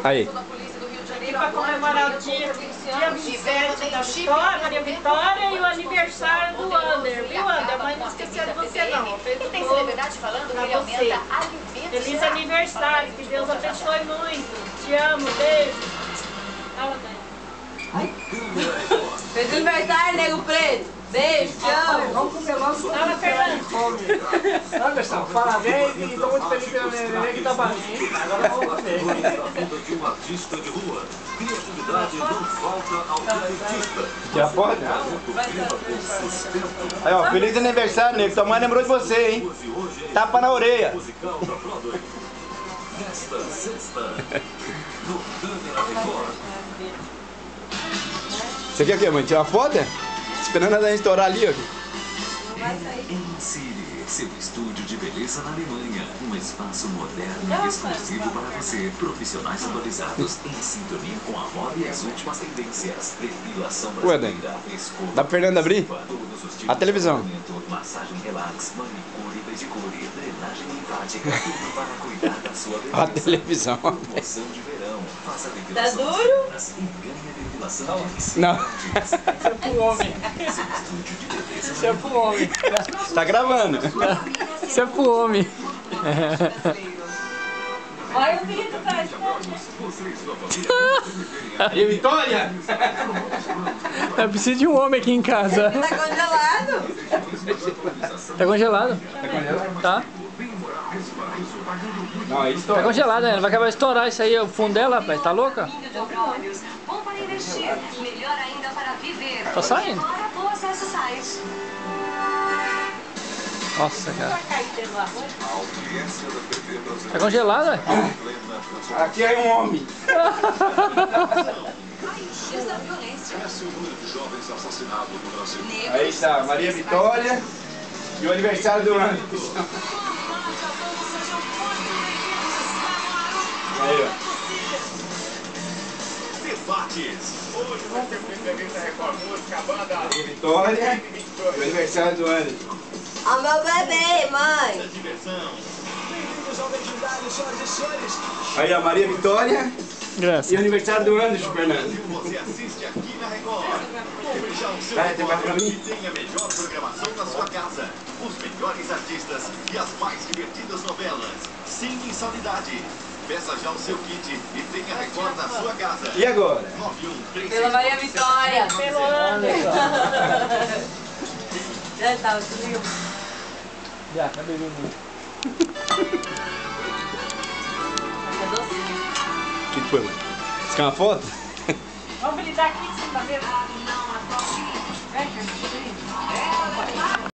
Aí. E para comemorar o dia 27 da Vitória, Maria Vitória e o aniversário do Ander, viu, Ander? A mãe não esqueceu de você, não. Fez um tem celebridade falando que ele aumenta alimentos. Feliz aniversário, que Deus abençoe muito. Te amo, beijo. Feliz aniversário, nego preto. Beijo, te amo. Vamos comer logo. Fala, Fernando. Anderson, parabéns e estou muito feliz pela neném que tá batendo. Agora vamos comer. A vida de um artista de rua. Criatividade não falta ao artista. Tira a foto? Aí, ó, feliz aniversário, nego. Tua mãe lembrou de você, hein? Tapa na orelha. Musical da Broadway. Nesta sexta, no Câmara Record. Você quer o quê, mãe? Tirar uma foto? Esperando a gente estourar ali, ó. Ensire seu estúdio de beleza na Alemanha. Um espaço moderno e exclusivo para você. Profissionais atualizados em sintonia com a moda e as últimas tendências. Depilação brasileira. Dá pra Fernanda abrir? A televisão. Massagem relax, manicure, pedicure, drenagem linfática. Tudo para cuidar da sua beleza. A televisão. Promoção de verão. Faça Tá depilação duro? e ganhe depilação de Não. Isso é pro homem. Isso é pro homem. Tá gravando. Isso é pro homem. Olha o filho atrás. E Vitória? Eu preciso de um homem aqui em casa. Tá congelado. Tá congelado? Tá? Não, aí Tá estoura. congelado, né? Vai acabar de estourar isso aí, o fundo dela, rapaz. Tá louca? Bom para investir, melhor ainda para viver. Tá saindo. Agora vou acessar o site. Nossa, cara. Tá congelado, velho? Aqui é um homem. X da violência. Aí está, Maria Vitória e o aniversário do ano. Aí, ó. Debates. Hoje vai ter muita entrevista Record Música, a banda Maria Vitória e o aniversário do ano. Ó meu bebê, mãe. diversão. Aí, ó, Maria Vitória Graças. e o aniversário do ano, Fernando. Você assiste aqui na Record. Compre já o seu Vai, tem mais pra Record mim? e tenha a melhor programação na sua casa. Os melhores artistas e as mais divertidas novelas. Sim, mensalidade. Peça já o seu kit e tenha Record na sua casa. E agora? 9136. Pela Maria Vitória. Pelo Anderson. Já tava tudo. Já, tá bebendo muito. É docinho. O que foi, mãe? Você quer uma foto? Vamos brindar aqui, você tá vendo?